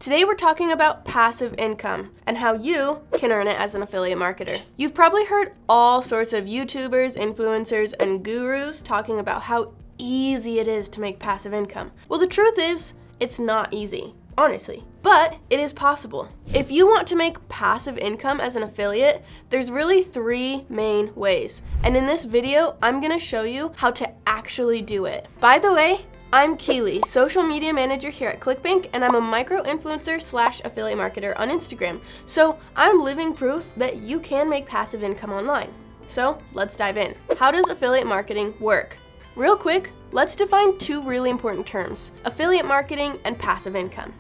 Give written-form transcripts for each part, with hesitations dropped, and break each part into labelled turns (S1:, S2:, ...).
S1: Today we're talking about passive income and how you can earn it as an affiliate marketer. You've probably heard all sorts of YouTubers, influencers, and gurus talking about how easy it is to make passive income. Well, the truth is, it's not easy, honestly, but it is possible. If you want to make passive income as an affiliate, there's really 3 main ways. And in this video, I'm gonna show you how to actually do it. By the way, I'm Keely, social media manager here at ClickBank, and I'm a micro-influencer / affiliate marketer on Instagram. So I'm living proof that you can make passive income online. So let's dive in. How does affiliate marketing work? Real quick, let's define 2 really important terms: affiliate marketing and passive income.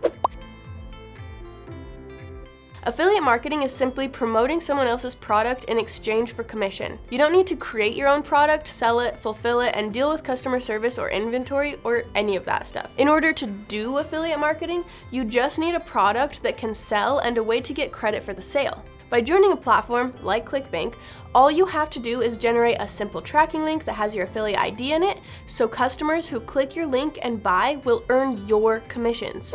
S1: Affiliate marketing is simply promoting someone else's product in exchange for commission. You don't need to create your own product, sell it, fulfill it, and deal with customer service or inventory or any of that stuff. In order to do affiliate marketing, you just need a product that can sell and a way to get credit for the sale. By joining a platform like ClickBank, all you have to do is generate a simple tracking link that has your affiliate ID in it, so customers who click your link and buy will earn your commissions.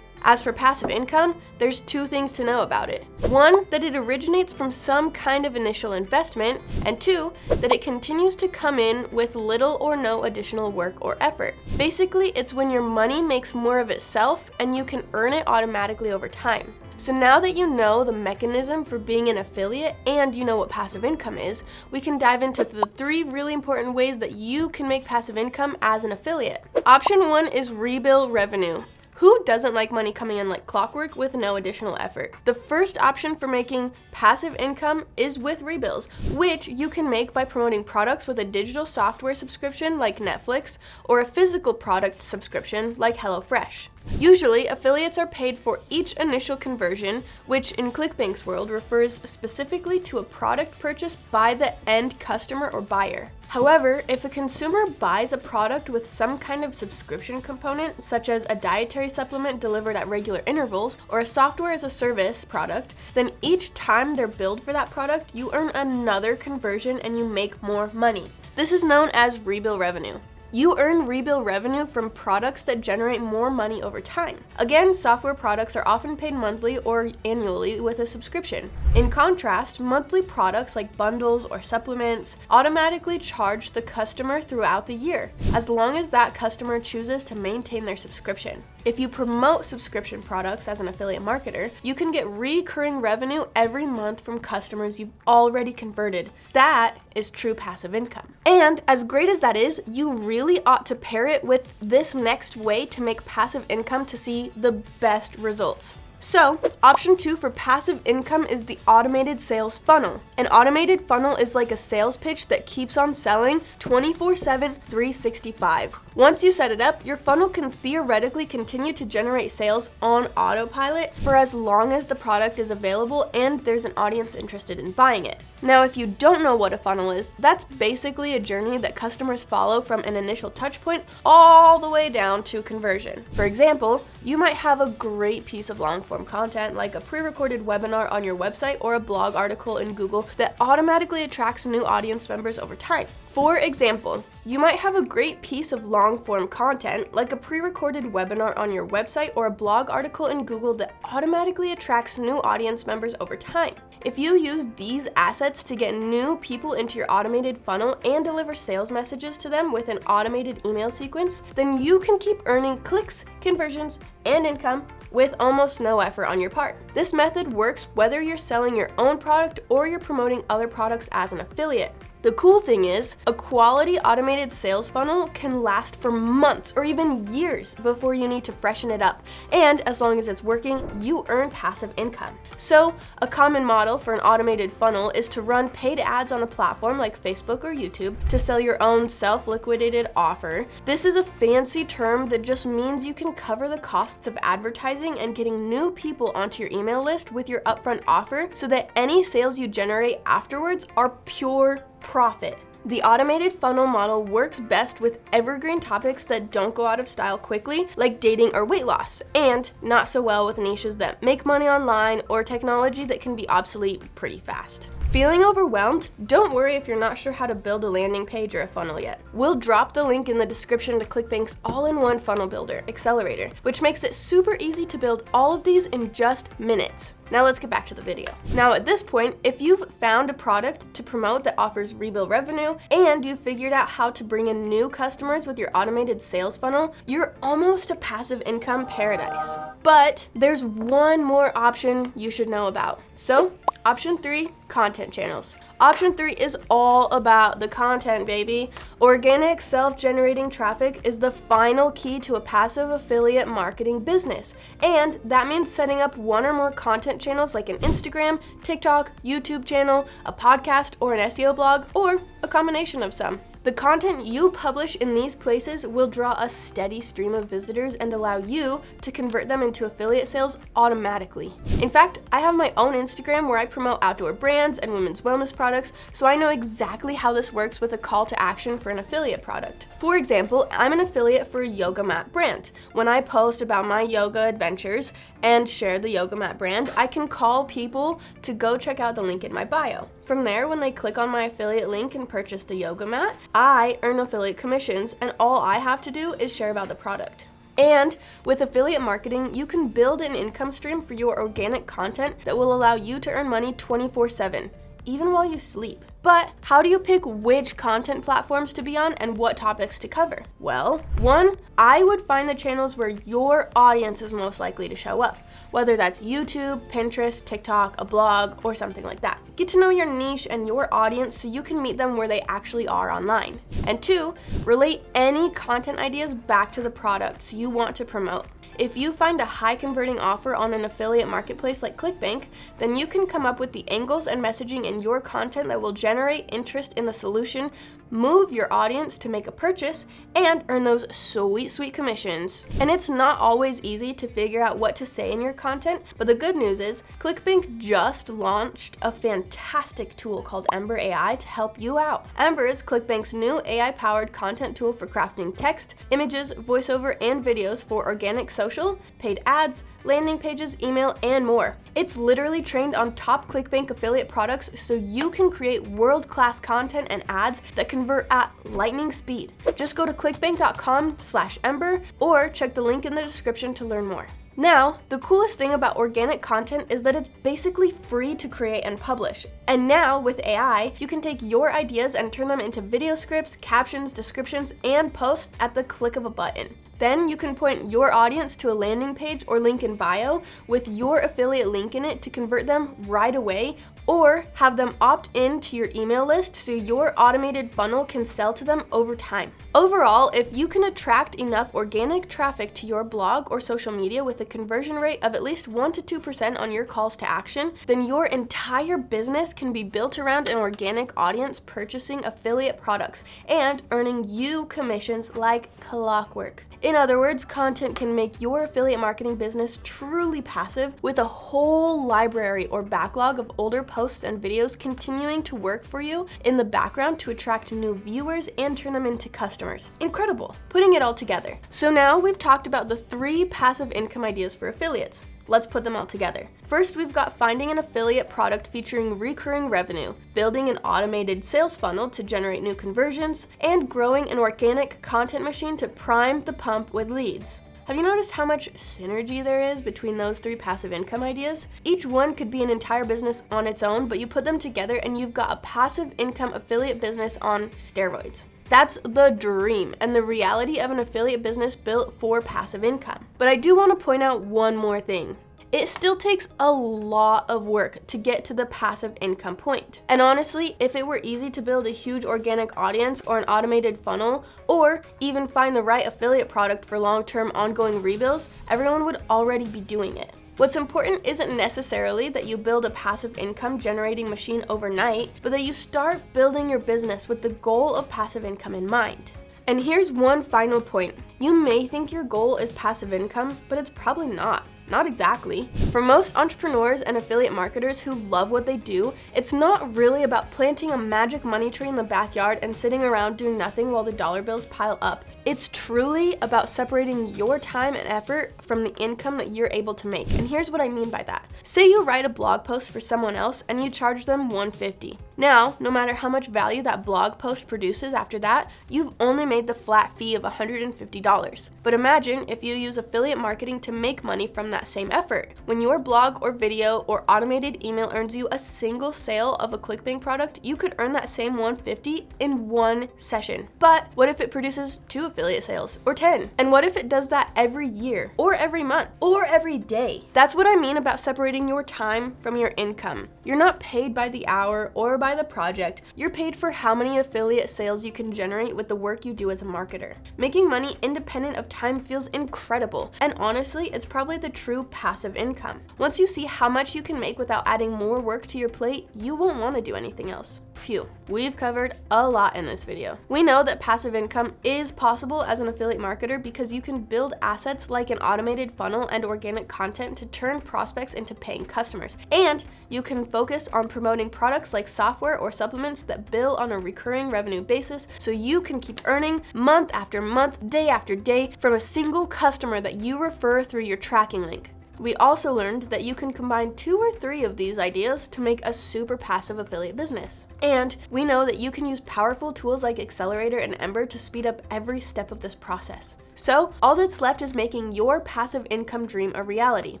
S1: As for passive income, there's 2 things to know about it. 1, that it originates from some kind of initial investment, and 2, that it continues to come in with little or no additional work or effort. Basically, it's when your money makes more of itself and you can earn it automatically over time. So now that you know the mechanism for being an affiliate and you know what passive income is, we can dive into the 3 really important ways that you can make passive income as an affiliate. Option 1 is rebill revenue. Who doesn't like money coming in like clockwork with no additional effort? The first option for making passive income is with rebills, which you can make by promoting products with a digital software subscription like Netflix or a physical product subscription like HelloFresh. Usually, affiliates are paid for each initial conversion, which in ClickBank's world refers specifically to a product purchased by the end customer or buyer. However, if a consumer buys a product with some kind of subscription component, such as a dietary supplement delivered at regular intervals or a software as a service product, then each time they're billed for that product, you earn another conversion and you make more money. This is known as rebill revenue. You earn rebill revenue from products that generate more money over time. Again, software products are often paid monthly or annually with a subscription. In contrast, monthly products like bundles or supplements automatically charge the customer throughout the year, as long as that customer chooses to maintain their subscription. If you promote subscription products as an affiliate marketer, you can get recurring revenue every month from customers you've already converted. That is true passive income. And as great as that is, you really ought to pair it with this next way to make passive income to see the best results. So, option 2 for passive income is the automated sales funnel. An automated funnel is like a sales pitch that keeps on selling 24/7, 365. Once you set it up, your funnel can theoretically continue to generate sales on autopilot for as long as the product is available and there's an audience interested in buying it. Now, if you don't know what a funnel is, that's basically a journey that customers follow from an initial touch point all the way down to conversion. For example, you might have a great piece of long-form content like a pre-recorded webinar on your website or a blog article in Google that automatically attracts new audience members over time. For example, you might have a great piece of long-form content like a pre-recorded webinar on your website or a blog article in Google that automatically attracts new audience members over time. If you use these assets to get new people into your automated funnel and deliver sales messages to them with an automated email sequence, then you can keep earning clicks, conversions, and income with almost no effort on your part. This method works whether you're selling your own product or you're promoting other products as an affiliate. The cool thing is, a quality automated sales funnel can last for months or even years before you need to freshen it up. And as long as it's working, you earn passive income. So, a common model for an automated funnel is to run paid ads on a platform like Facebook or YouTube to sell your own self-liquidated offer. This is a fancy term that just means you can cover the costs of advertising and getting new people onto your email list with your upfront offer so that any sales you generate afterwards are pure profit. The automated funnel model works best with evergreen topics that don't go out of style quickly, like dating or weight loss, and not so well with niches that make money online or technology that can be obsolete pretty fast. Feeling overwhelmed? Don't worry if you're not sure how to build a landing page or a funnel yet. We'll drop the link in the description to ClickBank's all-in-one funnel builder, Accelerator, which makes it super easy to build all of these in just minutes. Now let's get back to the video. Now at this point, if you've found a product to promote that offers rebill revenue and you've figured out how to bring in new customers with your automated sales funnel, you're almost a passive income paradise. But there's one more option you should know about. So, option 3, content channels. Option 3 is all about the content, baby. Organic, self-generating traffic is the final key to a passive affiliate marketing business. And that means setting up one or more content channels like an Instagram, TikTok, YouTube channel, a podcast, or an SEO blog, or a combination of some. The content you publish in these places will draw a steady stream of visitors and allow you to convert them into affiliate sales automatically. In fact, I have my own Instagram where I promote outdoor brands and women's wellness products, so I know exactly how this works with a call to action for an affiliate product. For example, I'm an affiliate for a yoga mat brand. When I post about my yoga adventures and share the yoga mat brand, I can call people to go check out the link in my bio. From there, when they click on my affiliate link and purchase the yoga mat, I earn affiliate commissions, and all I have to do is share about the product. And with affiliate marketing, you can build an income stream for your organic content that will allow you to earn money 24/7, even while you sleep. But how do you pick which content platforms to be on and what topics to cover? Well, 1, I would find the channels where your audience is most likely to show up, whether that's YouTube, Pinterest, TikTok, a blog, or something like that. Get to know your niche and your audience so you can meet them where they actually are online. And 2, relate any content ideas back to the products you want to promote. If you find a high converting offer on an affiliate marketplace like ClickBank, then you can come up with the angles and messaging in your content that will generate interest in the solution, move your audience to make a purchase, and earn those sweet commissions. And it's not always easy to figure out what to say in your content, but the good news is ClickBank just launched a fantastic tool called Ember AI to help you out. Ember is ClickBank's new AI-powered content tool for crafting text, images, voiceover, and videos for organic social, paid ads, landing pages, email, and more. It's literally trained on top ClickBank affiliate products so you can create world-class content and ads that convert at lightning speed. Just go to clickbank.com/ember or check the link in the description to learn more. Now, the coolest thing about organic content is that it's basically free to create and publish. And now, with AI, you can take your ideas and turn them into video scripts, captions, descriptions, and posts at the click of a button. Then you can point your audience to a landing page or link in bio with your affiliate link in it to convert them right away, or have them opt in to your email list so your automated funnel can sell to them over time. Overall, if you can attract enough organic traffic to your blog or social media with a conversion rate of at least 1 to 2% on your calls to action, then your entire business can be built around an organic audience purchasing affiliate products and earning you commissions like clockwork. In other words, content can make your affiliate marketing business truly passive with a whole library or backlog of older posts and videos continuing to work for you in the background to attract new viewers and turn them into customers. Incredible. Putting it all together. So now we've talked about the 3 passive income ideas for affiliates. Let's put them all together. First, we've got finding an affiliate product featuring recurring revenue, building an automated sales funnel to generate new conversions, and growing an organic content machine to prime the pump with leads. Have you noticed how much synergy there is between those 3 passive income ideas? Each one could be an entire business on its own, but you put them together and you've got a passive income affiliate business on steroids. That's the dream and the reality of an affiliate business built for passive income. But I do want to point out one more thing. It still takes a lot of work to get to the passive income point. And honestly, if it were easy to build a huge organic audience or an automated funnel, or even find the right affiliate product for long-term ongoing rebills, everyone would already be doing it. What's important isn't necessarily that you build a passive income generating machine overnight, but that you start building your business with the goal of passive income in mind. And here's one final point. You may think your goal is passive income, but it's probably not. Not exactly. For most entrepreneurs and affiliate marketers who love what they do, it's not really about planting a magic money tree in the backyard and sitting around doing nothing while the dollar bills pile up. It's truly about separating your time and effort from the income that you're able to make. And here's what I mean by that. Say you write a blog post for someone else and you charge them $150. Now, no matter how much value that blog post produces after that, you've only made the flat fee of $150. But imagine if you use affiliate marketing to make money from that same effort. When your blog or video or automated email earns you a single sale of a ClickBank product, you could earn that same $150 in one session. But what if it produces 2 affiliate sales or 10? And what if it does that every year or every month or every day? That's what I mean about separating your time from your income. You're not paid by the hour or by the project. You're paid for how many affiliate sales you can generate with the work you do as a marketer. Making money independent of time feels incredible, and honestly, it's probably the true passive income. Once you see how much you can make without adding more work to your plate, you won't want to do anything else. Phew, we've covered a lot in this video. We know that passive income is possible as an affiliate marketer because you can build assets like an automated funnel and organic content to turn prospects into paying customers. And you can focus on promoting products like software or supplements that bill on a recurring revenue basis, so you can keep earning month after month, day after day from a single customer that you refer through your tracking link. We also learned that you can combine 2 or 3 of these ideas to make a super passive affiliate business. And we know that you can use powerful tools like Accelerator and Ember to speed up every step of this process. So all that's left is making your passive income dream a reality.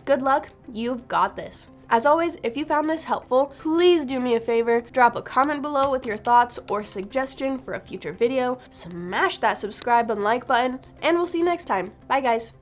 S1: Good luck, you've got this. As always, if you found this helpful, please do me a favor, drop a comment below with your thoughts or suggestion for a future video, smash that subscribe and like button, and we'll see you next time. Bye guys.